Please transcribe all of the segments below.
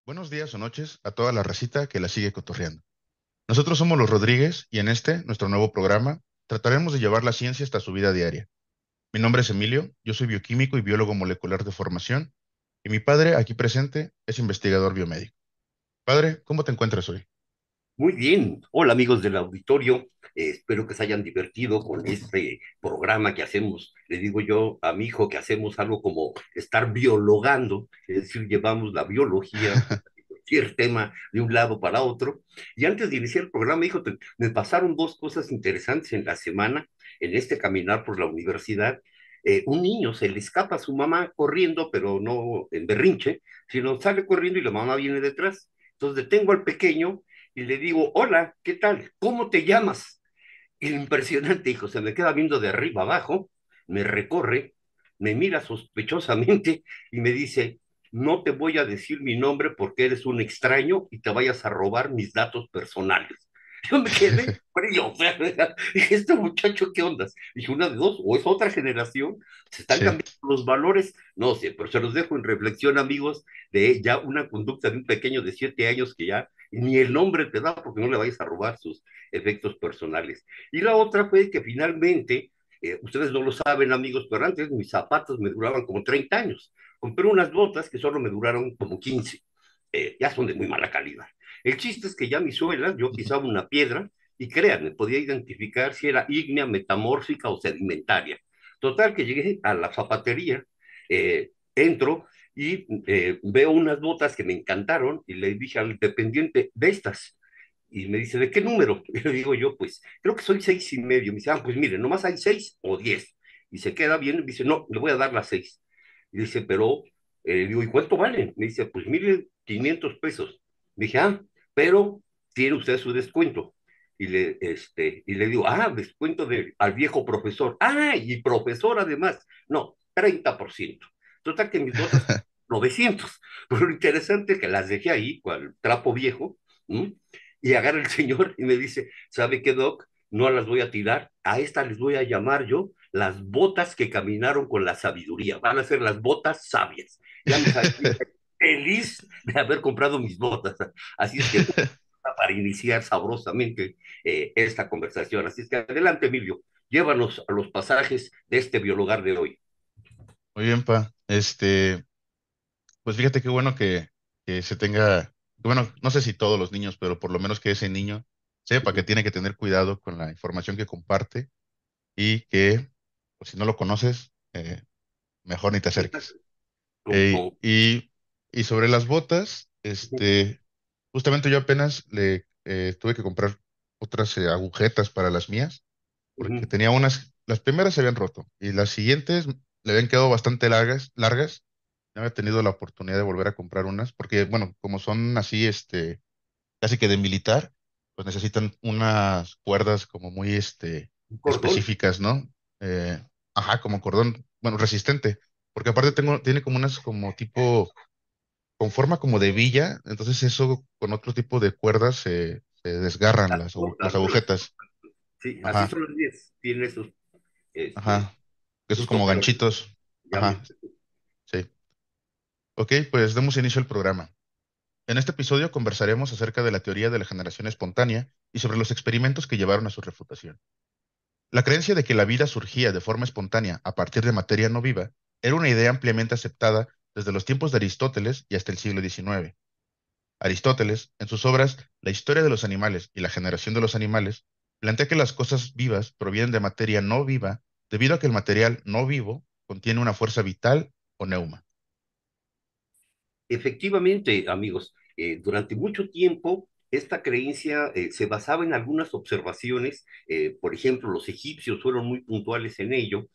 Buenos días o noches a toda la racita que la sigue cotorreando. Nosotros somos los Rodríguez y en nuestro nuevo programa, trataremos de llevar la ciencia hasta su vida diaria. Mi nombre es Emilio, yo soy bioquímico y biólogo molecular de formación, y mi padre, aquí presente, es investigador biomédico. Padre, ¿cómo te encuentras hoy? Muy bien. Hola amigos del auditorio. Espero que se hayan divertido con este programa que hacemos. Le digo yo a mi hijo que hacemos algo como estar biologando, es decir, llevamos la biología, cualquier tema de un lado para otro. Y antes de iniciar el programa, hijo, me pasaron dos cosas interesantes en la semana, en este caminar por la universidad. Un niño se le escapa a su mamá corriendo, pero no en berrinche, sino sale corriendo y la mamá viene detrás. Entonces detengo al pequeño y le digo, hola, ¿qué tal? ¿Cómo te llamas? Impresionante, hijo, se me queda viendo de arriba abajo, me recorre, me mira sospechosamente y me dice, no te voy a decir mi nombre porque eres un extraño y te vayas a robar mis datos personales. Yo me quedé frío, o sea, dije, este muchacho, ¿qué ondas? Dije, una de dos, o es otra generación, se están Sí, cambiando los valores, no sé, pero se los dejo en reflexión, amigos, de ya una conducta de un pequeño de 7 años que ya ni el nombre te da porque no le vayas a robar sus efectos personales. Y la otra fue que finalmente, ustedes no lo saben, amigos, pero antes mis zapatos me duraban como 30 años. Compré unas botas que solo me duraron como 15. Ya son de muy mala calidad. El chiste es que ya mis suelas, yo pisaba una piedra y créanme, podía identificar si era ígnea, metamórfica o sedimentaria. Total, que llegué a la zapatería, entro y veo unas botas que me encantaron y le dije al dependiente de estas. Y me dice, ¿de qué número? Y le digo yo, pues, creo que soy 6 y medio. Me dice, pues mire, nomás hay 6 o 10. Y se queda bien, y me dice, no, le voy a dar las 6. Y dice, pero, digo, ¿y cuánto valen? Me dice, pues 1,500 pesos. Dije, pero tiene usted su descuento. Y le digo, descuento al viejo profesor. Y profesor además. No, 30%. Total que mis botas, 900. Pero lo interesante es que las dejé ahí, cual trapo viejo, ¿m? Y agarra el señor y me dice, ¿sabe qué, Doc? No las voy a tirar, a estas les voy a llamar yo las botas que caminaron con la sabiduría. Van a ser las botas sabias. Ya me salí feliz de haber comprado mis botas. Así es que para iniciar sabrosamente esta conversación. Así es que adelante, Emilio, llévanos a los pasajes de este biologar de hoy. muy bien, pa. Pues fíjate qué bueno que se tenga, bueno, no sé si todos los niños, pero por lo menos que ese niño sepa que tiene que tener cuidado con la información que comparte y que, pues, si no lo conoces, mejor ni te acerques. Con, Eh, con, y, y sobre las botas, justamente yo apenas le tuve que comprar otras agujetas para las mías, porque tenía unas, las primeras se habían roto y las siguientes le habían quedado bastante largas. No había tenido la oportunidad de volver a comprar unas, porque, bueno, como son así, casi que de militar, pues necesitan unas cuerdas como muy, un cordón. específicas, ¿no? Eh, ajá, como cordón, bueno, resistente, porque aparte tiene como unas como tipo, con forma como de villa, entonces eso con otro tipo de cuerdas se desgarran Las las cortan, ¿no? agujetas. Sí, así Ajá, son los 10. Tienen esos, este, ajá, esos como toperoles. ganchitos. Ya me... Ajá, sí. Ok, pues demos inicio al programa. En este episodio conversaremos acerca de la teoría de la generación espontánea y sobre los experimentos que llevaron a su refutación. La creencia de que la vida surgía de forma espontánea a partir de materia no viva era una idea ampliamente aceptada desde los tiempos de Aristóteles y hasta el siglo XIX. Aristóteles, en sus obras La historia de los animales y la generación de los animales, plantea que las cosas vivas provienen de materia no viva debido a que el material no vivo contiene una fuerza vital o neuma. Efectivamente, amigos, durante mucho tiempo esta creencia se basaba en algunas observaciones. Por ejemplo, los egipcios fueron muy puntuales en ello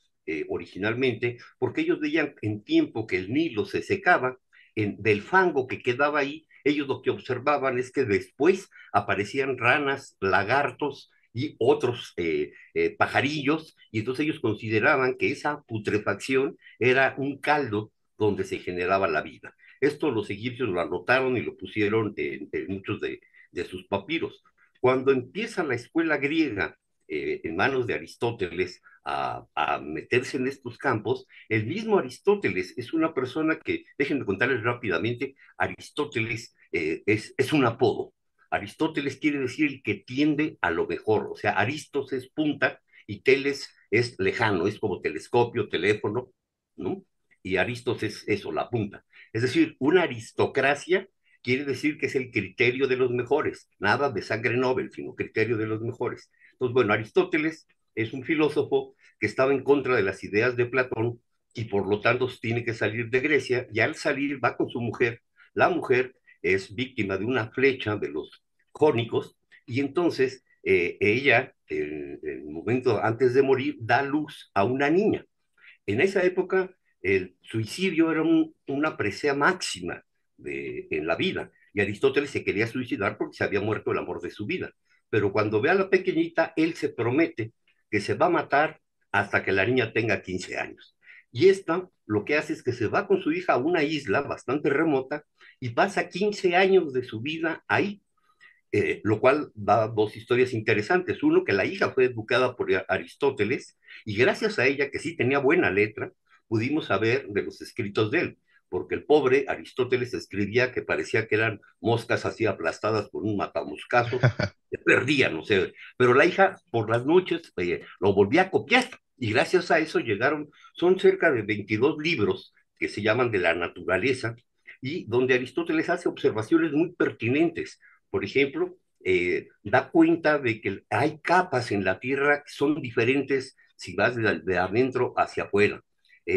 originalmente, porque ellos veían en tiempo que el Nilo se secaba, del fango que quedaba ahí, ellos lo que observaban es que después aparecían ranas, lagartos y otros pajarillos, y entonces ellos consideraban que esa putrefacción era un caldo donde se generaba la vida. Esto los egipcios lo anotaron y lo pusieron en muchos de sus papiros. Cuando empieza la escuela griega en manos de Aristóteles a meterse en estos campos, el mismo Aristóteles es una persona que, déjenme contarles rápidamente, Aristóteles es un apodo. Aristóteles quiere decir el que tiende a lo mejor, o sea, Aristos es punta y teles es lejano, es como telescopio, teléfono, ¿no? Y Aristos es eso, la punta. Es decir, una aristocracia quiere decir que es el criterio de los mejores, nada de sangre noble, sino criterio de los mejores. Entonces, bueno, Aristóteles es un filósofo que estaba en contra de las ideas de Platón y por lo tanto tiene que salir de Grecia y al salir va con su mujer. La mujer es víctima de una flecha de los jónicos y entonces ella, en el momento antes de morir, da luz a una niña. En esa época, el suicidio era una presea máxima en la vida y Aristóteles se quería suicidar porque se había muerto el amor de su vida. Pero cuando ve a la pequeñita, él se promete que se va a matar hasta que la niña tenga 15 años. Y esta lo que hace es que se va con su hija a una isla bastante remota y pasa 15 años de su vida ahí, lo cual da dos historias interesantes. Uno, que la hija fue educada por Aristóteles y gracias a ella, que sí tenía buena letra, pudimos saber de los escritos de él, porque el pobre Aristóteles escribía que parecía que eran moscas así aplastadas por un matamoscaso, se perdían, no sé, pero la hija por las noches lo volvía a copiar y gracias a eso llegaron, son cerca de 22 libros que se llaman de la naturaleza y donde Aristóteles hace observaciones muy pertinentes. Por ejemplo, da cuenta de que hay capas en la Tierra que son diferentes si vas de adentro hacia afuera.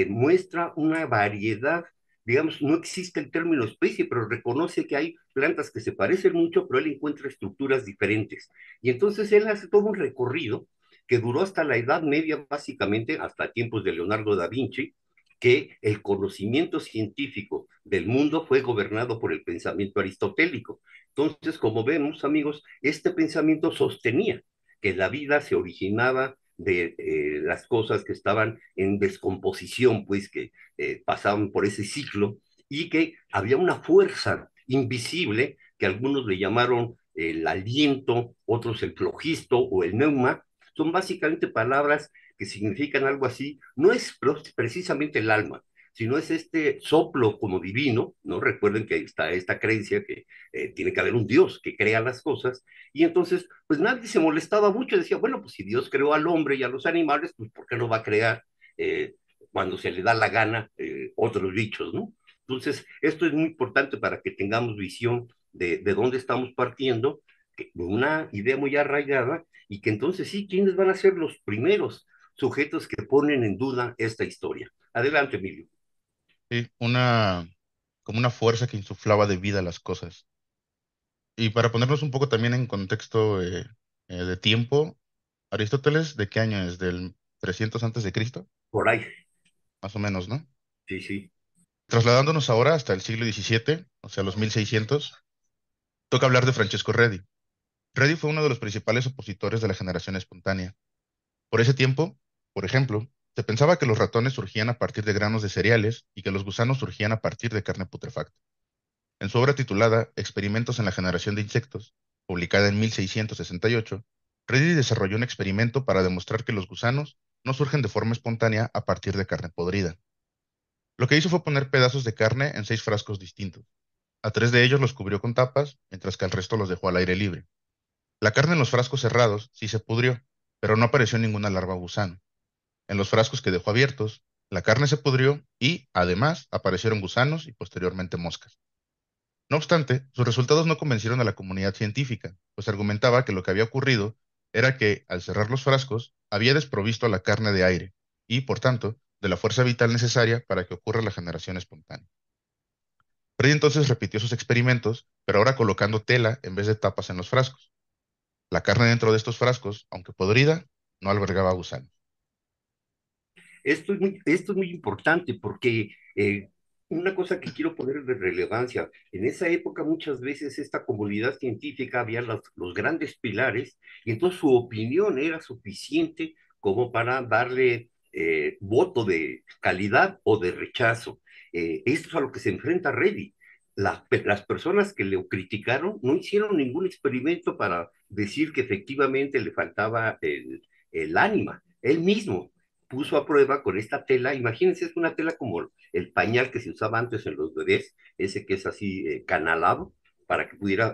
Muestra una variedad, digamos, no existe el término especie, pero reconoce que hay plantas que se parecen mucho, pero él encuentra estructuras diferentes. Y entonces él hace todo un recorrido que duró hasta la Edad Media, básicamente, hasta tiempos de Leonardo da Vinci, que el conocimiento científico del mundo fue gobernado por el pensamiento aristotélico. Entonces, como vemos, amigos, este pensamiento sostenía que la vida se originaba de las cosas que estaban en descomposición, pues que pasaban por ese ciclo y que había una fuerza invisible que algunos le llamaron el aliento, otros el flogisto o el neuma. Son básicamente palabras que significan algo así. No es precisamente el alma, sino es este soplo como divino, ¿no? Recuerden que está esta creencia que tiene que haber un Dios que crea las cosas, y entonces, pues nadie se molestaba mucho, decía, bueno, pues si Dios creó al hombre y a los animales, pues ¿por qué no va a crear cuando se le da la gana otros bichos, ¿no? Entonces, esto es muy importante para que tengamos visión de dónde estamos partiendo, una idea muy arraigada, y que entonces sí, ¿quiénes van a ser los primeros sujetos que ponen en duda esta historia? Adelante, Emilio. Sí, como una fuerza que insuflaba de vida las cosas. Y para ponernos un poco también en contexto de tiempo, Aristóteles, ¿de qué año es? ¿Del 300 antes de Cristo? Por ahí. Más o menos, ¿no? Sí, sí. Trasladándonos ahora hasta el siglo XVII, o sea, los 1600, toca hablar de Francesco Redi. Redi fue uno de los principales opositores de la generación espontánea. Por ese tiempo, por ejemplo, se pensaba que los ratones surgían a partir de granos de cereales y que los gusanos surgían a partir de carne putrefacta. En su obra titulada Experimentos en la generación de insectos, publicada en 1668, Redi desarrolló un experimento para demostrar que los gusanos no surgen de forma espontánea a partir de carne podrida. Lo que hizo fue poner pedazos de carne en 6 frascos distintos. A 3 de ellos los cubrió con tapas, mientras que al resto los dejó al aire libre. La carne en los frascos cerrados sí se pudrió, pero no apareció ninguna larva gusano. En los frascos que dejó abiertos, la carne se pudrió y, además, aparecieron gusanos y posteriormente moscas. No obstante, sus resultados no convencieron a la comunidad científica, pues argumentaba que lo que había ocurrido era que, al cerrar los frascos, había desprovisto a la carne de aire y, por tanto, de la fuerza vital necesaria para que ocurra la generación espontánea. Freddy entonces repitió sus experimentos, pero ahora colocando tela en vez de tapas en los frascos. La carne dentro de estos frascos, aunque podrida, no albergaba gusanos. Esto es muy importante porque una cosa que quiero poner de relevancia, en esa época muchas veces esta comunidad científica había los grandes pilares y entonces su opinión era suficiente como para darle voto de calidad o de rechazo. Esto es a lo que se enfrenta Reddy. Las personas que le criticaron no hicieron ningún experimento para decir que efectivamente le faltaba el ánima. Él mismo puso a prueba con esta tela. Imagínense, es una tela como el pañal que se usaba antes en los bebés, ese que es así canalado. para que pudiera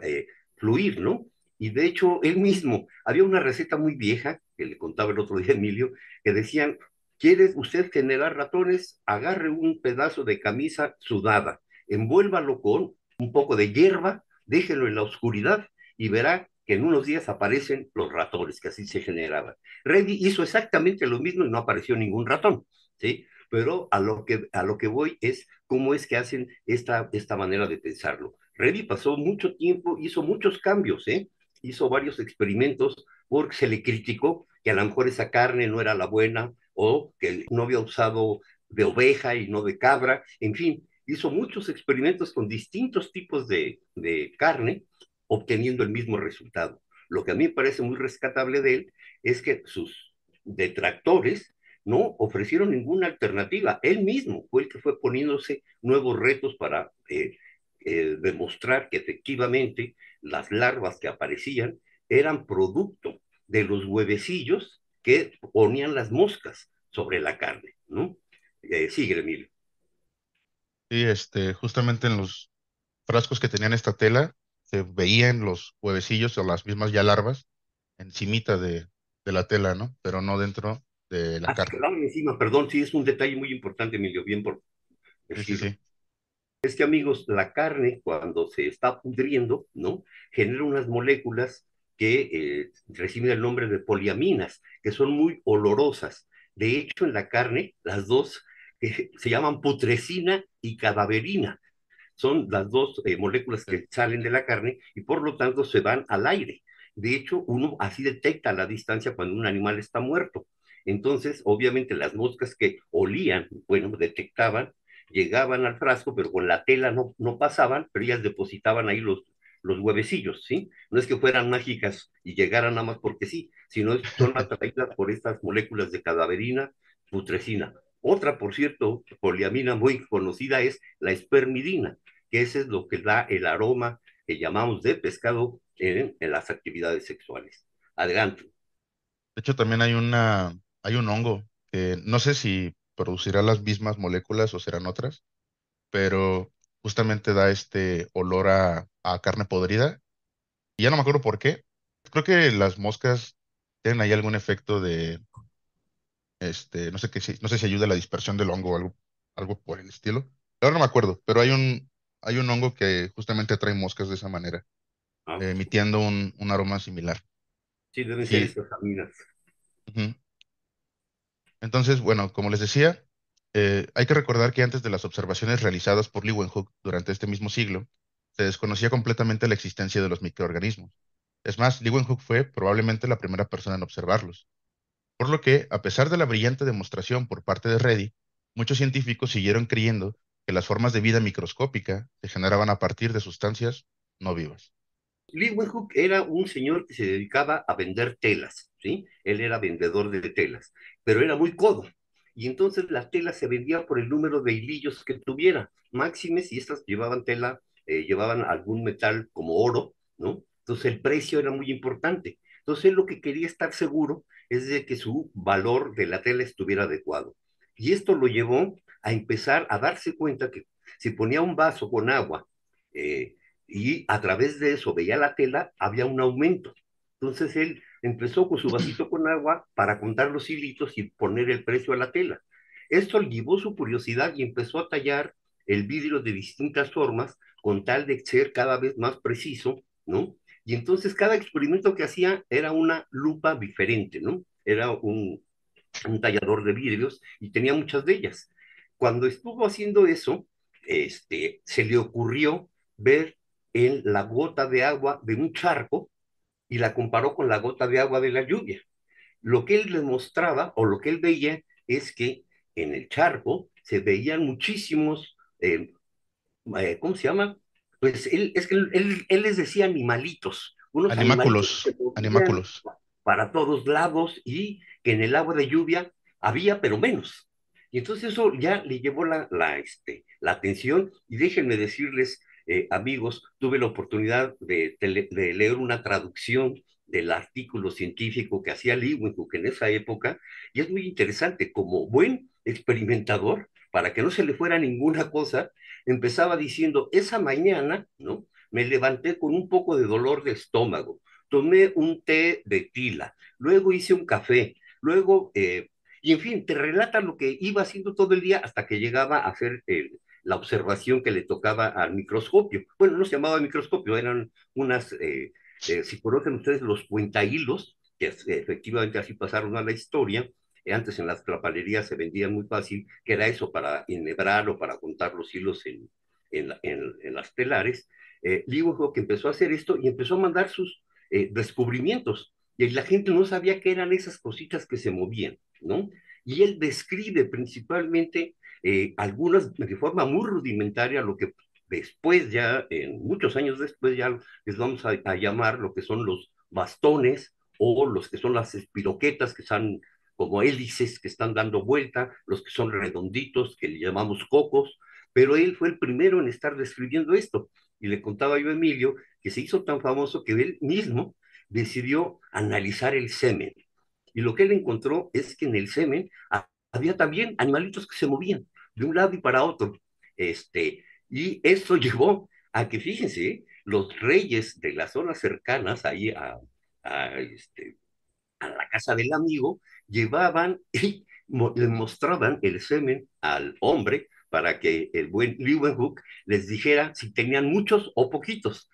fluir, ¿no? Y de hecho, él mismo, había una receta muy vieja, que le contaba el otro día a Emilio, que decían, ¿quiere usted generar ratones? Agarre un pedazo de camisa sudada, envuélvalo con un poco de hierba, déjelo en la oscuridad y verá que en unos días aparecen los ratones, que así se generaban. Reddy hizo exactamente lo mismo y no apareció ningún ratón, ¿sí? Pero a lo que voy es cómo es que hacen esta manera de pensarlo. Reddy pasó mucho tiempo, hizo muchos cambios, ¿eh? Hizo varios experimentos porque se le criticó que a lo mejor esa carne no era la buena o que no había usado de oveja y no de cabra, en fin, hizo muchos experimentos con distintos tipos de carne, obteniendo el mismo resultado. Lo que a mí me parece muy rescatable de él es que sus detractores no ofrecieron ninguna alternativa. Él mismo fue el que fue poniéndose nuevos retos para demostrar que efectivamente las larvas que aparecían eran producto de los huevecillos que ponían las moscas sobre la carne, ¿no? Sigue, Emilio. Y justamente en los frascos que tenían esta tela, se veían los huevecillos o las mismas ya larvas encimita de la tela, ¿no? Pero no dentro de la Así carne. quedaron encima, perdón, sí, es un detalle muy importante, Emilio, bien por Sí, sí, decirlo. sí. Es que, amigos, la carne, cuando se está pudriendo, ¿no? Genera unas moléculas que reciben el nombre de poliaminas, que son muy olorosas. De hecho, en la carne, las dos se llaman putrescina y cadaverina. Son las dos moléculas Sí. que salen de la carne y por lo tanto se van al aire. De hecho, uno así detecta la distancia cuando un animal está muerto. Entonces, obviamente, las moscas que olían, bueno, detectaban, llegaban al frasco, pero con la tela no pasaban, pero ellas depositaban ahí los huevecillos, ¿sí? No es que fueran mágicas y llegaran nada más porque sí, sino son atraídas por estas moléculas de cadaverina, putrescina. Otra, por cierto, poliamina muy conocida es la espermidina, que ese es lo que da el aroma que llamamos de pescado en las actividades sexuales. Adelante. De hecho, también hay un hongo que no sé si producirá las mismas moléculas o serán otras, pero justamente da este olor a carne podrida. Y ya no me acuerdo por qué. Creo que las moscas tienen ahí algún efecto de, no sé qué, no sé si ayuda a la dispersión del hongo o algo por el estilo. Ahora no me acuerdo, pero hay un hongo que justamente atrae moscas de esa manera, Ah, emitiendo un aroma similar. sí, deben ser Sí. estas aminas. Ujú. Entonces, bueno, como les decía, hay que recordar que antes de las observaciones realizadas por Leeuwenhoek durante este mismo siglo, se desconocía completamente la existencia de los microorganismos. Es más, Leeuwenhoek fue probablemente la primera persona en observarlos. Por lo que, a pesar de la brillante demostración por parte de Reddy, muchos científicos siguieron creyendo que las formas de vida microscópica se generaban a partir de sustancias no vivas. Leeuwenhoek era un señor que se dedicaba a vender telas, ¿sí? Él era vendedor de telas, pero era muy codo. Y entonces la tela se vendía por el número de hilillos que tuviera. Máximes, y estas llevaban tela, llevaban algún metal como oro, ¿no? Entonces el precio era muy importante. Entonces él lo que quería estar seguro es de que su valor de la tela estuviera adecuado. Y esto lo llevó a empezar a darse cuenta que si ponía un vaso con agua, eh, y a través de eso veía la tela, había un aumento. Entonces él empezó con su vasito con agua para contar los hilitos y poner el precio a la tela. Esto llevó su curiosidad y empezó a tallar el vidrio de distintas formas con tal de ser cada vez más preciso, ¿no? Y entonces cada experimento que hacía era una lupa diferente, ¿no? Era un tallador de vidrios y tenía muchas de ellas. Cuando estuvo haciendo eso, se le ocurrió ver en la gota de agua de un charco y la comparó con la gota de agua de la lluvia. Lo que él le mostraba o lo que él veía es que en el charco se veían muchísimos, ¿cómo se llama? Pues es que él les decía animalitos, unos animalitos que se movían Animáculos. para todos lados y que en el agua de lluvia había, pero menos. Y entonces eso ya le llevó la atención y déjenme decirles, amigos, tuve la oportunidad de leer una traducción del artículo científico que hacía Leeuwenhoek en esa época y es muy interesante como buen experimentador, para que no se le fuera ninguna cosa, empezaba diciendo, esa mañana, ¿no? me levanté con un poco de dolor de estómago, tomé un té de tila, luego hice un café, luego, y en fin, te relata lo que iba haciendo todo el día hasta que llegaba a hacer la observación que le tocaba al microscopio. Bueno, no se llamaba microscopio, eran unas, si conocen ustedes los cuentahilos, que efectivamente así pasaron a la historia. Antes en las trapalerías se vendían muy fácil, que era eso para enhebrar o para contar los hilos en las telares. Digo que empezó a hacer esto y empezó a mandar sus descubrimientos. Y la gente no sabía qué eran esas cositas que se movían, ¿no? Y él describe principalmente algunas de forma muy rudimentaria lo que después ya, muchos años después ya les vamos a llamar lo que son los bastones o los que son las espiroquetas que están como hélices que están dando vuelta, los que son redonditos que le llamamos cocos, pero él fue el primero en estar describiendo esto. Y le contaba yo a Emilio que se hizo tan famoso que él mismo decidió analizar el semen. Y lo que él encontró es que en el semen había también animalitos que se movían de un lado y para otro. Y eso llevó a que, fíjense, los reyes de las zonas cercanas ahí a, este, a la casa del amigo, llevaban y le mostraban el semen al hombre para que el buen Leeuwenhoek les dijera si tenían muchos o poquitos.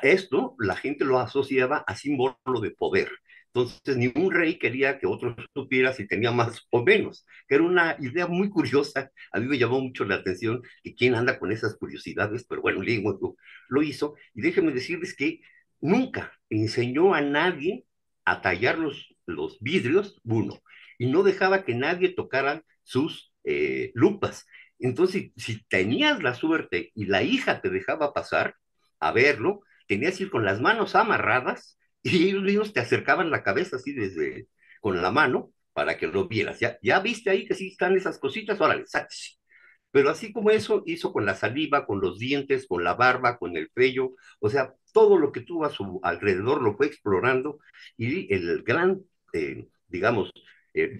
Esto la gente lo asociaba a símbolo de poder. Entonces, ni un rey quería que otro supiera si tenía más o menos, que era una idea muy curiosa. A mí me llamó mucho la atención que quién anda con esas curiosidades, pero bueno, lo hizo. Y déjenme decirles que nunca enseñó a nadie a tallar los vidrios, uno, y no dejaba que nadie tocara sus lupas. Entonces, si tenías la suerte y la hija te dejaba pasar a verlo, tenías que ir con las manos amarradas y ellos mismos te acercaban la cabeza así desde con la mano para que lo vieras. Ya viste ahí que sí están esas cositas, órale, sáquese. Pero así como eso, hizo con la saliva, con los dientes, con la barba, con el vello, o sea, todo lo que tuvo a su alrededor lo fue explorando y el gran, digamos,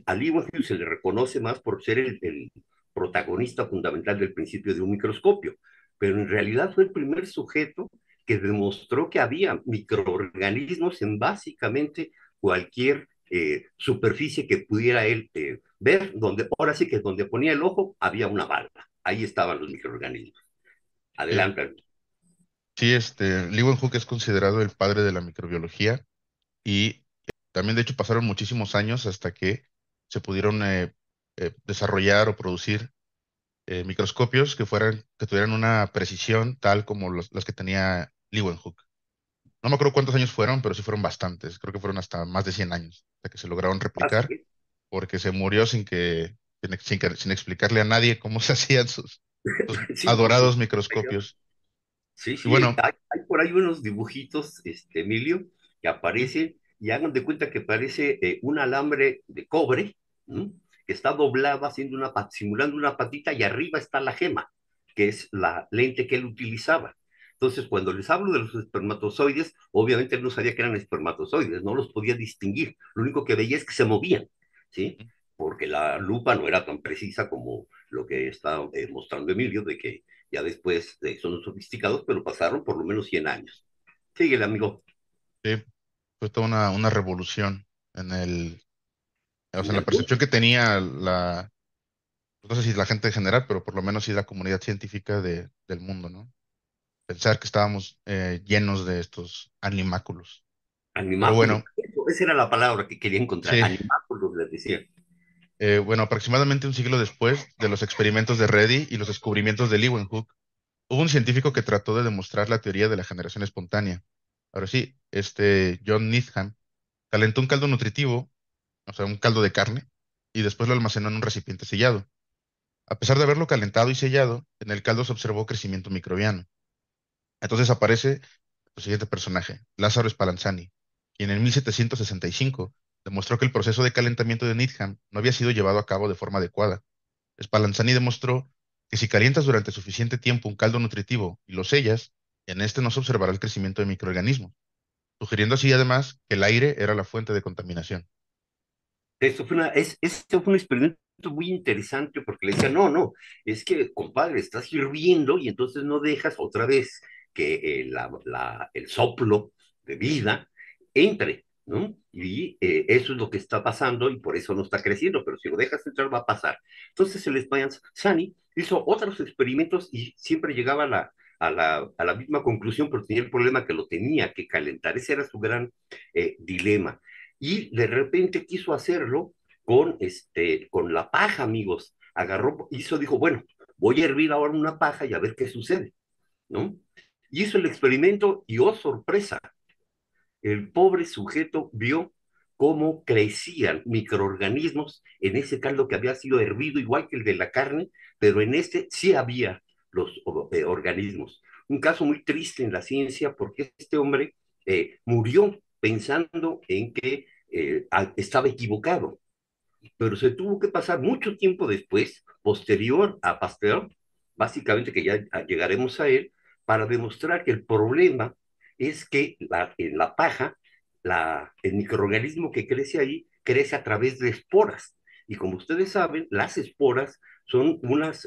a Lee Wang se le reconoce más por ser el protagonista fundamental del principio de un microscopio, pero en realidad fue el primer sujeto que demostró que había microorganismos en básicamente cualquier superficie que pudiera él ver, donde ahora sí que donde ponía el ojo había una bala. Ahí estaban los microorganismos. Sí, Adelante. sí, Leeuwenhoek es considerado el padre de la microbiología y también de hecho pasaron muchísimos años hasta que se pudieron desarrollar o producir microscopios que tuvieran una precisión tal como las que tenía Leeuwenhoek. No me acuerdo cuántos años fueron, pero sí fueron bastantes. Creo que fueron hasta más de 100 años, hasta que se lograron replicar, Así, porque se murió sin explicarle a nadie cómo se hacían sus sí, porque adorados microscopios. sí, Y sí, bueno, hay por ahí unos dibujitos, Emilio, que ujú, aparecen y hagan de cuenta que parece un alambre de cobre, ¿no? Que está doblado haciendo simulando una patita y arriba está la gema, que es la lente que él utilizaba. Entonces, cuando les hablo de los espermatozoides, obviamente él no sabía que eran espermatozoides, no los podía distinguir. Lo único que veía es que se movían, ¿sí? Porque la lupa no era tan precisa como lo que está mostrando Emilio, de que ya después son sofisticados, pero pasaron por lo menos 100 años. Síguele, amigo. sí, fue toda una revolución o sea, En en la el percepción punto. que tenía no sé si la gente en general, pero por lo menos sí la comunidad científica del mundo, ¿no? Pensar que estábamos llenos de estos animáculos. Pero Animáculos. bueno, Esa era la palabra que quería encontrar. sí, Animáculos, les decía. bueno, aproximadamente un siglo después de los experimentos de Reddy y los descubrimientos de Leeuwenhoek, hubo un científico que trató de demostrar la teoría de la generación espontánea. Ahora sí, John Needham calentó un caldo nutritivo, o sea, un caldo de carne, y después lo almacenó en un recipiente sellado. A pesar de haberlo calentado y sellado, en el caldo se observó crecimiento microbiano. Entonces aparece el siguiente personaje, Lázaro Spallanzani, quien en 1765 demostró que el proceso de calentamiento de Needham no había sido llevado a cabo de forma adecuada. Spallanzani demostró que si calientas durante suficiente tiempo un caldo nutritivo y lo sellas, en este no se observará el crecimiento de microorganismos, sugiriendo así además que el aire era la fuente de contaminación. Esto fue un experimento muy interesante porque le decía, no, no, es que, compadre, estás hirviendo y entonces no dejas otra vez que el soplo de vida entre, ¿no? Y eso es lo que está pasando y por eso no está creciendo, pero si lo dejas entrar va a pasar. Entonces el Spallanzani hizo otros experimentos y siempre llegaba a la misma conclusión, pero tenía el problema que lo tenía que calentar. Ese era su gran dilema. Y de repente quiso hacerlo con la paja, amigos. Agarró, dijo, bueno, voy a hervir ahora una paja y a ver qué sucede, ¿no? Hizo el experimento y, oh sorpresa, el pobre sujeto vio cómo crecían microorganismos en ese caldo que había sido hervido, igual que el de la carne, pero en este sí había los organismos. Un caso muy triste en la ciencia porque este hombre murió pensando en que estaba equivocado, pero se tuvo que pasar mucho tiempo después, posterior a Pasteur, básicamente que ya llegaremos a él, para demostrar que el problema es que en la paja, el microorganismo que crece ahí crece a través de esporas. Y como ustedes saben, las esporas son unas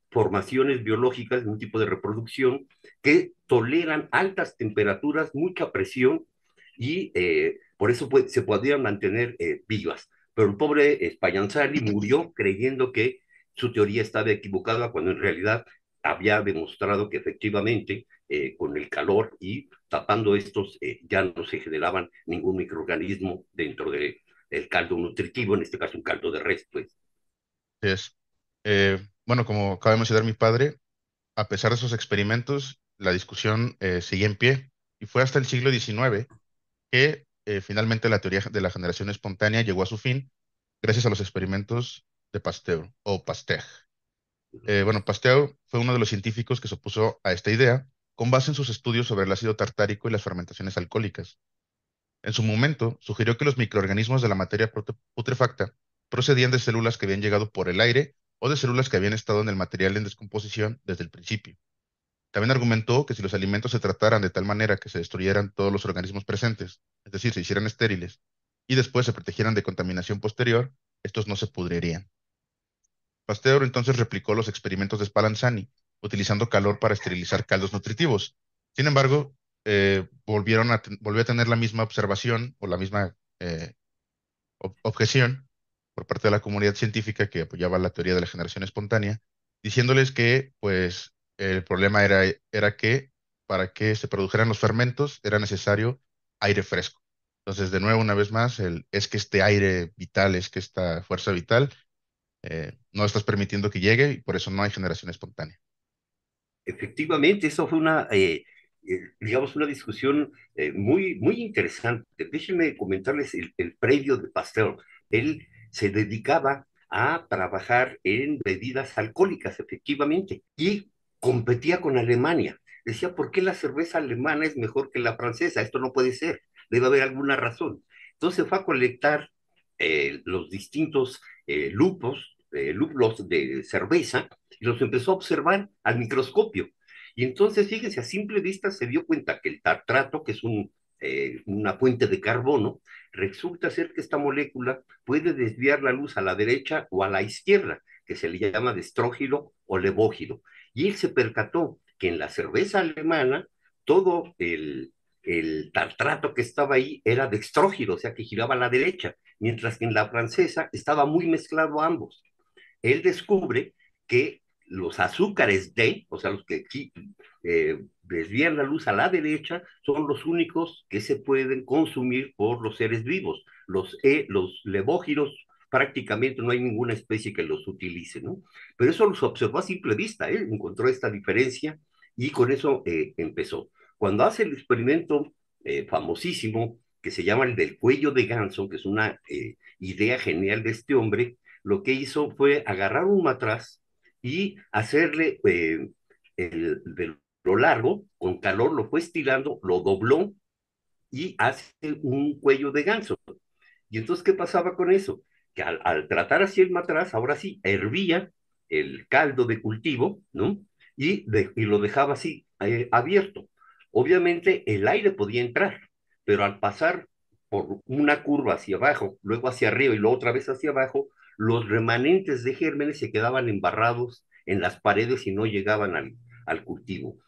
formaciones biológicas de un tipo de reproducción que toleran altas temperaturas, mucha presión y por eso se podían mantener vivas. Pero el pobre Spallanzani murió creyendo que su teoría estaba equivocada cuando en realidad había demostrado que efectivamente con el calor y tapando estos ya no se generaban ningún microorganismo dentro del caldo nutritivo, en este caso un caldo de res, pues. Es, bueno, como acaba de mencionar mi padre, a pesar de esos experimentos, la discusión sigue en pie y fue hasta el siglo XIX que finalmente la teoría de la generación espontánea llegó a su fin gracias a los experimentos de Pasteur o Pasteur. Bueno, Pasteur fue uno de los científicos que se opuso a esta idea con base en sus estudios sobre el ácido tartárico y las fermentaciones alcohólicas. En su momento, sugirió que los microorganismos de la materia putrefacta procedían de células que habían llegado por el aire o de células que habían estado en el material en descomposición desde el principio. También argumentó que si los alimentos se trataran de tal manera que se destruyeran todos los organismos presentes, es decir, se hicieran estériles, y después se protegieran de contaminación posterior, estos no se pudrirían. Pasteur entonces replicó los experimentos de Spallanzani, utilizando calor para esterilizar caldos nutritivos. Sin embargo, volvió a tener la misma observación o la misma objeción por parte de la comunidad científica que apoyaba la teoría de la generación espontánea, diciéndoles que, pues, el problema era que para que se produjeran los fermentos era necesario aire fresco. Entonces, de nuevo, una vez más, es que este aire vital, es que esta fuerza vital, no estás permitiendo que llegue y por eso no hay generación espontánea. Efectivamente, eso fue digamos, una discusión muy interesante. Déjenme comentarles el previo de Pasteur. Él se dedicaba a trabajar en bebidas alcohólicas, efectivamente, y competía con Alemania. Decía, ¿por qué la cerveza alemana es mejor que la francesa? Esto no puede ser, debe haber alguna razón. Entonces fue a colectar los distintos lúpulos de cerveza y los empezó a observar al microscopio. Y entonces, fíjense, a simple vista se dio cuenta que el tartrato, que es una fuente de carbono, resulta ser que esta molécula puede desviar la luz a la derecha o a la izquierda, que se le llama de estrógilo o levógiro. Y él se percató que en la cerveza alemana todo el tartrato que estaba ahí era dextrógiro, o sea que giraba a la derecha, mientras que en la francesa estaba muy mezclado ambos. Él descubre que los azúcares D, o sea, los que desvían la luz a la derecha, son los únicos que se pueden consumir por los seres vivos. Los levógiros, prácticamente no hay ninguna especie que los utilice, ¿no? Pero eso los observó a simple vista, él encontró esta diferencia y con eso empezó. Cuando hace el experimento famosísimo que se llama el del cuello de ganso, que es una idea genial de este hombre, lo que hizo fue agarrar un matraz y hacerle de lo largo, con calor, lo fue estirando, lo dobló y hace un cuello de ganso. Y entonces, ¿qué pasaba con eso? Que al tratar así el matraz, ahora sí, hervía el caldo de cultivo, ¿no? Y lo dejaba así, abierto. Obviamente el aire podía entrar, pero al pasar por una curva hacia abajo, luego hacia arriba y luego otra vez hacia abajo, los remanentes de gérmenes se quedaban embarrados en las paredes y no llegaban al cultivo.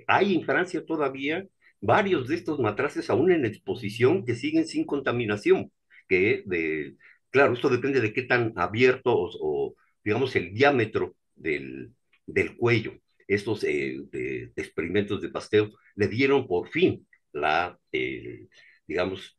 Hay en Francia todavía varios de estos matraces aún en exposición que siguen sin contaminación, que claro, esto depende de qué tan abierto digamos, el diámetro del cuello. Estos experimentos de Pasteur le dieron por fin digamos,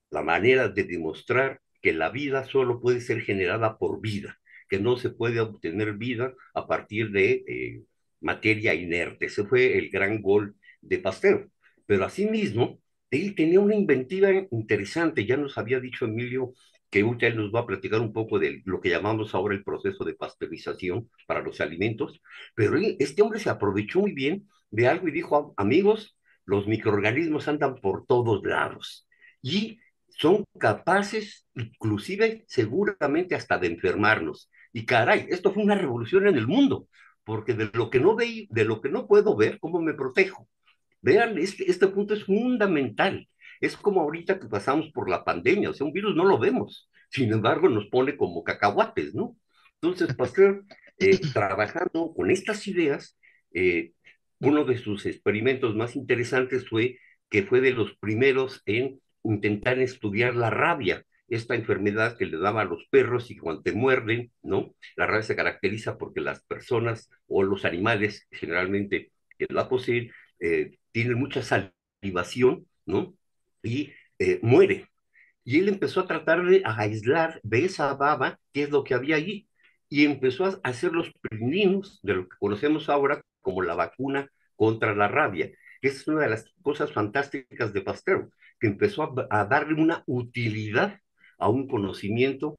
la manera de demostrar que la vida solo puede ser generada por vida, que no se puede obtener vida a partir de materia inerte. Ese fue el gran gol de Pasteur. Pero asimismo, él tenía una inventiva interesante. Ya nos había dicho Emilio que usted nos va a platicar un poco de lo que llamamos ahora el proceso de pasteurización para los alimentos, pero este hombre se aprovechó muy bien de algo y dijo, amigos, los microorganismos andan por todos lados y son capaces, inclusive seguramente hasta de enfermarnos. Y caray, esto fue una revolución en el mundo, porque de lo que no veí, de lo que no puedo ver, ¿cómo me protejo? Vean, este punto es fundamental. Es como ahorita que pasamos por la pandemia, o sea, un virus no lo vemos, sin embargo nos pone como cacahuates, ¿no? Entonces, Pasteur, trabajando con estas ideas, eh, uno de sus experimentos más interesantes fue que fue de los primeros en intentar estudiar la rabia, esta enfermedad que le daba a los perros y cuando te muerden, ¿no? La rabia se caracteriza porque las personas o los animales generalmente que la poseen tienen mucha salivación, ¿no? Y muere. Y él empezó a tratar de aislar de esa baba qué es lo que había allí. Y empezó a hacer los pininos de lo que conocemos ahora como la vacuna contra la rabia. Esa es una de las cosas fantásticas de Pasteur, que empezó a darle una utilidad a un conocimiento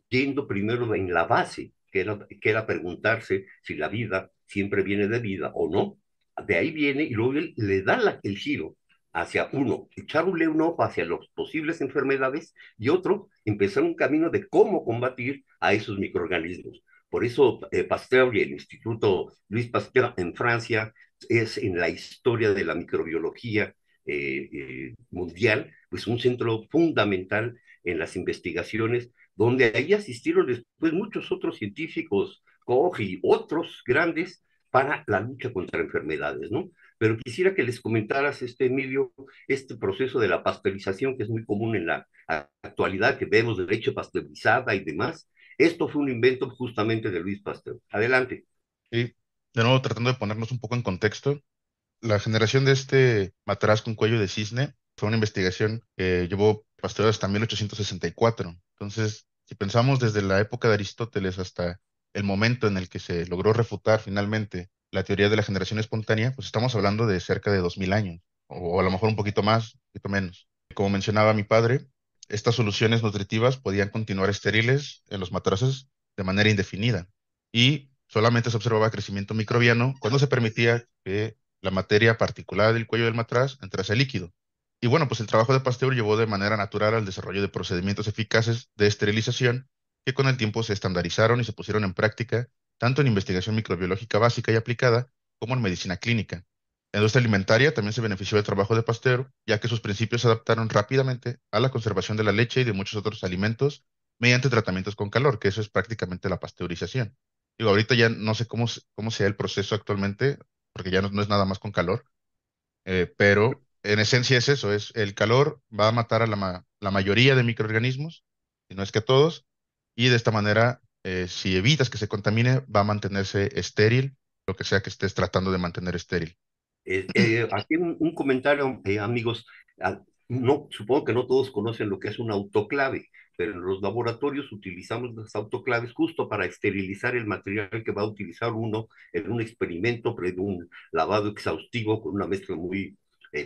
yendo primero en la base, que era preguntarse si la vida siempre viene de vida o no. De ahí viene y luego él le da el giro hacia uno, echarle un ojo hacia las posibles enfermedades y otro, empezar un camino de cómo combatir a esos microorganismos. Por eso Pasteur y el Instituto Luis Pasteur en Francia es en la historia de la microbiología mundial, pues un centro fundamental en las investigaciones, donde ahí asistieron después muchos otros científicos, Koch y otros grandes, para la lucha contra enfermedades, ¿no? Pero quisiera que les comentaras, Emilio, este proceso de la pasteurización que es muy común en la actualidad, que vemos de leche pasteurizada y demás. Esto fue un invento justamente de Luis Pasteur. Adelante. Y de nuevo, tratando de ponernos un poco en contexto, la generación de este matraz con cuello de cisne fue una investigación que llevó Pasteur hasta 1864. Entonces, si pensamos desde la época de Aristóteles hasta el momento en el que se logró refutar finalmente la teoría de la generación espontánea, pues estamos hablando de cerca de 2000 años, o a lo mejor un poquito más, un poquito menos. Como mencionaba mi padre, estas soluciones nutritivas podían continuar estériles en los matraces de manera indefinida y solamente se observaba crecimiento microbiano cuando se permitía que la materia particular del cuello del matraz entrase al líquido. Y bueno, pues el trabajo de Pasteur llevó de manera natural al desarrollo de procedimientos eficaces de esterilización que con el tiempo se estandarizaron y se pusieron en práctica tanto en investigación microbiológica básica y aplicada como en medicina clínica. La industria alimentaria también se benefició del trabajo de Pasteur, ya que sus principios se adaptaron rápidamente a la conservación de la leche y de muchos otros alimentos mediante tratamientos con calor, que eso es prácticamente la pasteurización. Digo, ahorita ya no sé cómo sea el proceso actualmente, porque ya no es nada más con calor, pero en esencia es eso, es el calor va a matar a la mayoría de microorganismos, si no es que a todos, y de esta manera, si evitas que se contamine, va a mantenerse estéril, lo que sea que estés tratando de mantener estéril. Aquí un comentario, amigos. No, supongo que no todos conocen lo que es un autoclave, pero en los laboratorios utilizamos las autoclaves justo para esterilizar el material que va a utilizar uno en un experimento, pero en un lavado exhaustivo con una mezcla muy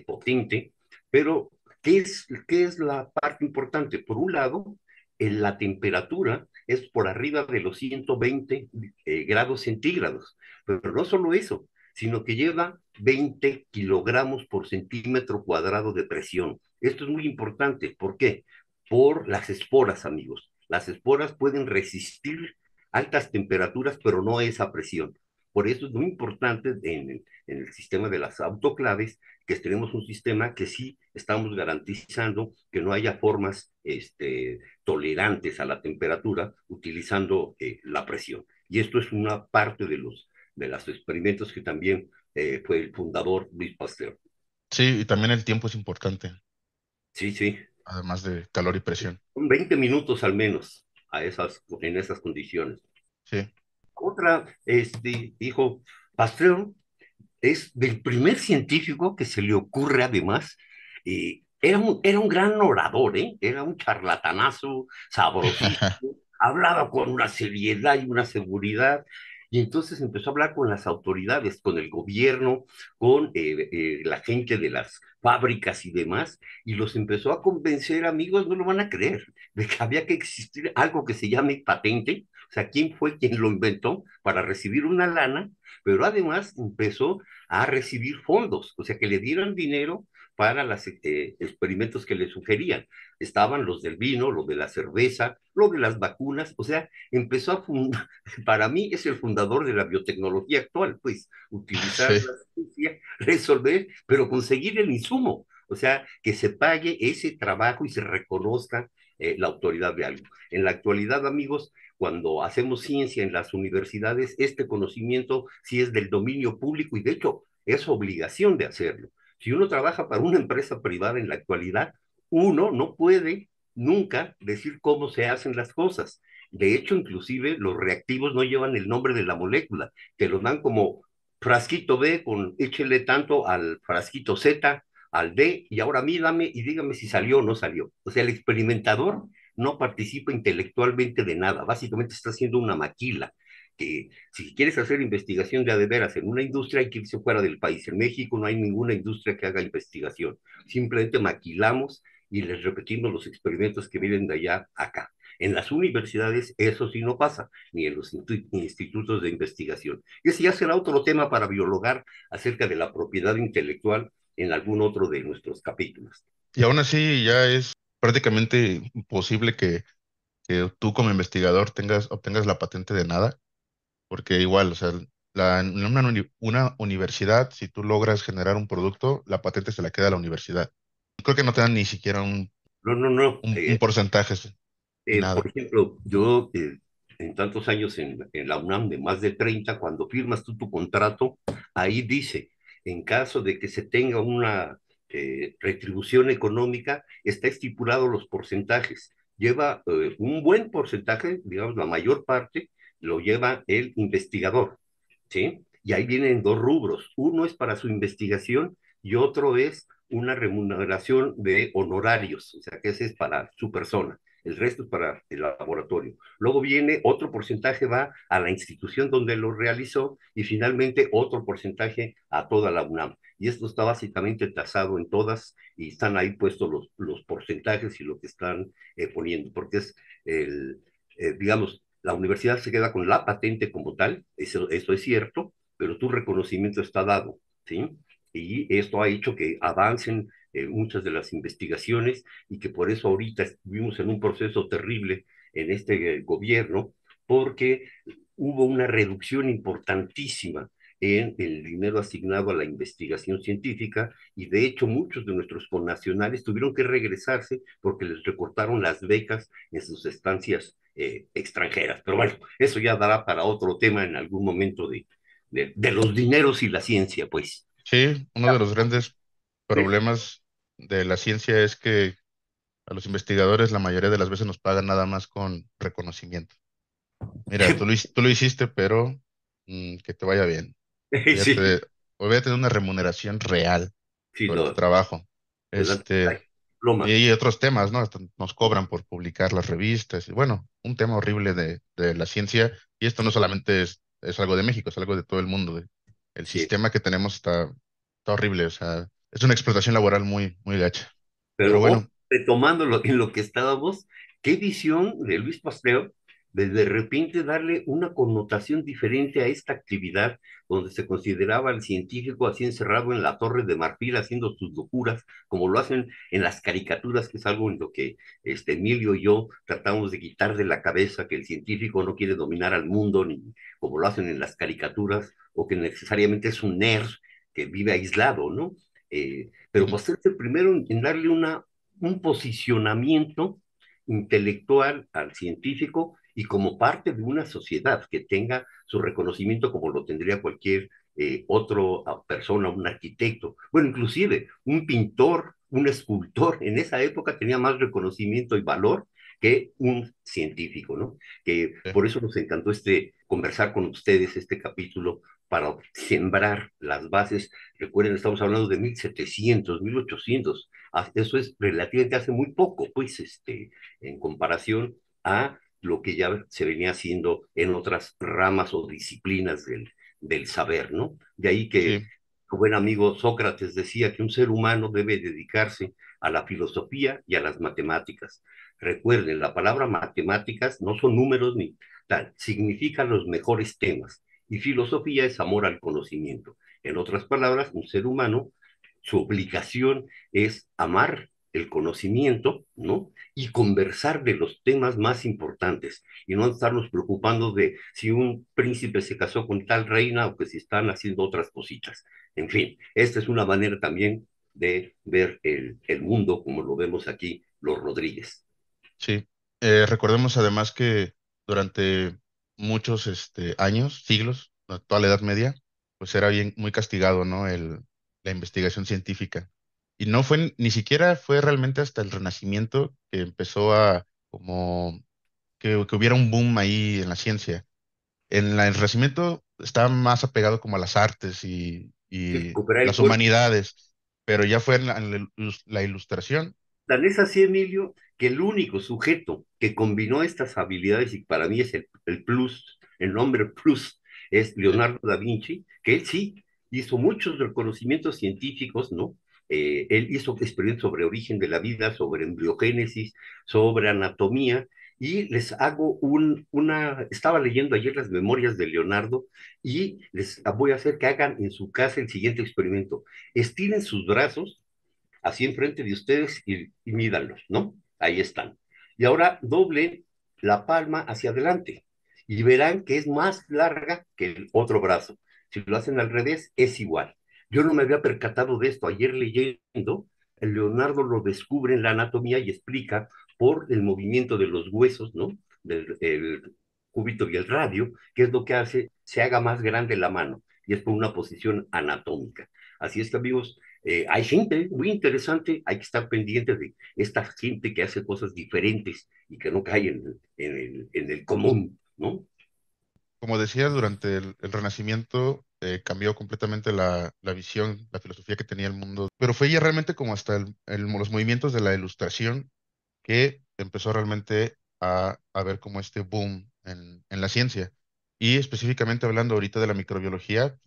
potente. Pero, ¿qué es la parte importante? Por un lado, en la temperatura es por arriba de los 120 grados centígrados, pero no solo eso, sino que lleva 20 kilogramos por centímetro cuadrado de presión. Esto es muy importante. ¿Por qué? Por las esporas, amigos. Las esporas pueden resistir altas temperaturas, pero no esa presión. Por eso es muy importante en el sistema de las autoclaves que tenemos un sistema que sí estamos garantizando que no haya formas tolerantes a la temperatura utilizando la presión. Y esto es una parte de los experimentos que también fue el fundador Luis Pasteur. Sí, y también el tiempo es importante, Sí, sí, además de calor y presión. son 20 minutos al menos en esas condiciones. Sí. Otra, dijo, Pasteur es del primer científico que se le ocurre además, era un gran orador, ¿eh? Era un charlatanazo sabrosísimo, hablaba con una seriedad y una seguridad, y entonces empezó a hablar con las autoridades, con el gobierno, con la gente de las fábricas y demás, y los empezó a convencer, amigos, no lo van a creer, de que había que existir algo que se llame patente, o sea, quién fue quien lo inventó para recibir una lana, pero además empezó a recibir fondos, o sea, que le dieran dinero para los experimentos que le sugerían. Estaban los del vino, los de la cerveza, los de las vacunas, o sea, empezó a fundar, para mí es el fundador de la biotecnología actual, pues, utilizar Sí. la ciencia, resolver, pero conseguir el insumo, o sea, que se pague ese trabajo y se reconozca la autoridad de algo. En la actualidad, amigos, cuando hacemos ciencia en las universidades, este conocimiento sí es del dominio público y de hecho es obligación de hacerlo. Si uno trabaja para una empresa privada en la actualidad, uno no puede nunca decir cómo se hacen las cosas. De hecho, inclusive los reactivos no llevan el nombre de la molécula, te lo dan como frasquito B con échele tanto al frasquito Z, al D, y ahora mídame y dígame si salió o no salió. O sea, el experimentador no participa intelectualmente de nada, básicamente está haciendo una maquila, que si quieres hacer investigación de a de veras en una industria hay que irse fuera del país. En México no hay ninguna industria que haga investigación, simplemente maquilamos y les repetimos los experimentos que vienen de allá acá. En las universidades eso sí no pasa, ni en los institutos de investigación. Y ese ya será otro tema para biologar acerca de la propiedad intelectual en algún otro de nuestros capítulos. Y aún así ya es prácticamente imposible que tú como investigador obtengas la patente de nada, porque igual, o sea, en una universidad, si tú logras generar un producto, la patente se la queda a la universidad. Creo que no te dan ni siquiera No, no, no. un porcentaje ni Por nada. ejemplo, yo en tantos años en la UNAM, de más de 30, cuando firmas tú tu contrato, ahí dice, en caso de que se tenga una retribución económica, está estipulado los porcentajes. Lleva un buen porcentaje, digamos, la mayor parte, lo lleva el investigador, ¿sí? Y ahí vienen dos rubros. Uno es para su investigación y otro es una remuneración de honorarios, o sea, que ese es para su persona. El resto es para el laboratorio. Luego viene otro porcentaje va a la institución donde lo realizó y finalmente otro porcentaje a toda la UNAM. Y esto está básicamente tasado en todas y están ahí puestos los porcentajes y lo que están poniendo, porque es digamos, la universidad se queda con la patente como tal, eso es cierto, pero tu reconocimiento está dado, ¿sí? Y esto ha hecho que avancen muchas de las investigaciones y que por eso ahorita estuvimos en un proceso terrible en este gobierno, porque hubo una reducción importantísima en el dinero asignado a la investigación científica y de hecho muchos de nuestros connacionales tuvieron que regresarse porque les recortaron las becas en sus estancias extranjeras. Pero bueno, eso ya dará para otro tema en algún momento de los dineros y la ciencia, pues. Sí, uno de los grandes Sí, problemas de la ciencia es que a los investigadores la mayoría de las veces nos pagan nada más con reconocimiento. Mira, tú lo hiciste, pero que te vaya bien. Olvídate sí, de, olvídate de una remuneración real sí, sobre tu no, trabajo. te dan ay, Este, y ploma. hay otros temas, ¿no? Hasta nos cobran por publicar las revistas. Y bueno, un tema horrible de la ciencia. Y esto no solamente es algo de México, es algo de todo el mundo. El Sí. sistema que tenemos está horrible. O sea, es una explotación laboral muy gacha. Pero Pero bueno, retomando en lo que estábamos, qué visión de Luis Pasteur de repente darle una connotación diferente a esta actividad donde se consideraba al científico así encerrado en la torre de marfil haciendo sus locuras, como lo hacen en las caricaturas, que es algo en lo que Emilio y yo tratamos de quitar de la cabeza que el científico no quiere dominar al mundo, ni como lo hacen en las caricaturas, o que necesariamente es un nerd que vive aislado, ¿no? Pero ujú, pues es el primero en darle un posicionamiento intelectual al científico y como parte de una sociedad que tenga su reconocimiento como lo tendría cualquier otro persona, un arquitecto, bueno, inclusive un pintor, un escultor, en esa época tenía más reconocimiento y valor que un científico, ¿no? Que sí, por eso nos encantó conversar con ustedes este capítulo para sembrar las bases. Recuerden, estamos hablando de 1700, 1800. Eso es relativamente hace muy poco, pues, en comparación a lo que ya se venía haciendo en otras ramas o disciplinas del saber, ¿no? De ahí que sí, tu buen amigo Sócrates decía que un ser humano debe dedicarse a la filosofía y a las matemáticas. Recuerden, la palabra matemáticas no son números ni tal, significa los mejores temas. Y filosofía es amor al conocimiento. En otras palabras, un ser humano, su obligación es amar el conocimiento, ¿no? Y conversar de los temas más importantes y no estarnos preocupando de si un príncipe se casó con tal reina o que si están haciendo otras cositas. En fin, esta es una manera también de ver el mundo como lo vemos aquí los Rodríguez. sí. Recordemos además que durante muchos años, siglos, toda la Edad Media, pues era bien muy castigado, ¿no? La investigación científica. Y no fue, ni siquiera fue realmente hasta el Renacimiento que empezó a como que hubiera un boom ahí en la ciencia. El Renacimiento estaba más apegado como a las artes y Recuperar el las cuerpo. humanidades, pero ya fue en la ilustración. Tan es así, Emilio, que el único sujeto que combinó estas habilidades, y para mí es el plus, el nombre plus, es Sí, Leonardo da Vinci, que él sí hizo muchos reconocimientos científicos, ¿no? Él hizo experimentos sobre origen de la vida, sobre embriogénesis, sobre anatomía, y les hago estaba leyendo ayer las memorias de Leonardo, y les voy a hacer que hagan en su casa el siguiente experimento. Estiren sus brazos así enfrente de ustedes y mídanlos, ¿no? Ahí están. Y ahora doble la palma hacia adelante y verán que es más larga que el otro brazo. Si lo hacen al revés, es igual. Yo no me había percatado de esto. Ayer leyendo, el Leonardo lo descubre en la anatomía y explica por el movimiento de los huesos, ¿no? Del el cúbito y el radio, que es lo que hace se haga más grande la mano. Y es por una posición anatómica. Así es que, amigos, hay gente muy interesante, hay que estar pendientes de esta gente que hace cosas diferentes y que no cae en el común, ¿no? como decía, durante el Renacimiento cambió completamente la visión, la filosofía que tenía el mundo, pero fue ya realmente como hasta los movimientos de la Ilustración que empezó realmente a ver como este boom en la ciencia. Y específicamente hablando ahorita de la microbiología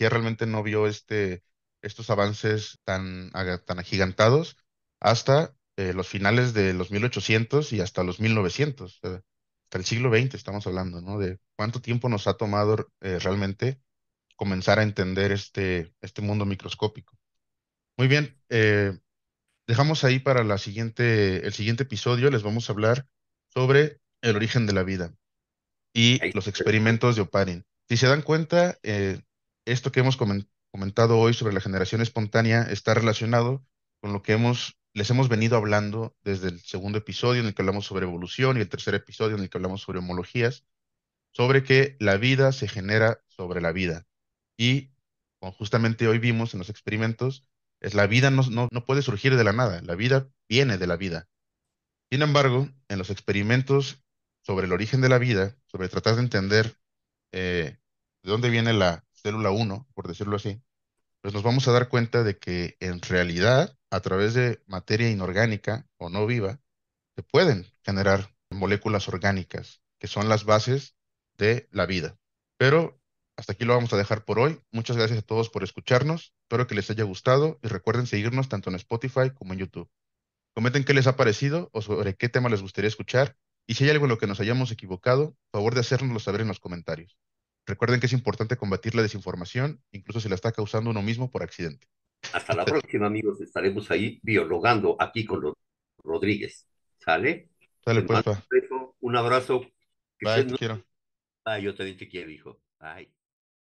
realmente no vio estos avances tan agigantados hasta los finales de los 1800 y hasta los 1900, hasta el siglo XX estamos hablando, ¿no? De cuánto tiempo nos ha tomado realmente comenzar a entender este mundo microscópico. Muy bien, dejamos ahí para el siguiente episodio, les vamos a hablar sobre el origen de la vida y Ahí, los experimentos de Oparin. Si se dan cuenta, esto que hemos comentado hoy sobre la generación espontánea está relacionado con lo que les hemos venido hablando desde el segundo episodio en el que hablamos sobre evolución y el tercer episodio en el que hablamos sobre homologías, sobre que la vida se genera sobre la vida. Y como justamente hoy vimos en los experimentos, es la vida no puede surgir de la nada, la vida viene de la vida. Sin embargo, en los experimentos sobre el origen de la vida, sobre tratar de entender de dónde viene la célula uno, por decirlo así, pues nos vamos a dar cuenta de que en realidad, a través de materia inorgánica o no viva, se pueden generar moléculas orgánicas, que son las bases de la vida. Pero hasta aquí lo vamos a dejar por hoy. Muchas gracias a todos por escucharnos. Espero que les haya gustado y recuerden seguirnos tanto en Spotify como en YouTube. Comenten qué les ha parecido o sobre qué tema les gustaría escuchar. Y si hay algo en lo que nos hayamos equivocado, favor de hacérnoslo saber en los comentarios. Recuerden que es importante combatir la desinformación, incluso si la está causando uno mismo por accidente. hasta la próxima, amigos. Estaremos ahí biologando aquí con los Rodríguez. ¿Sale? Dale Les pues, mando pa. un beso, un abrazo. Que Bye, estén te muy quiero. bien. Yo también te quiero, hijo. Bye.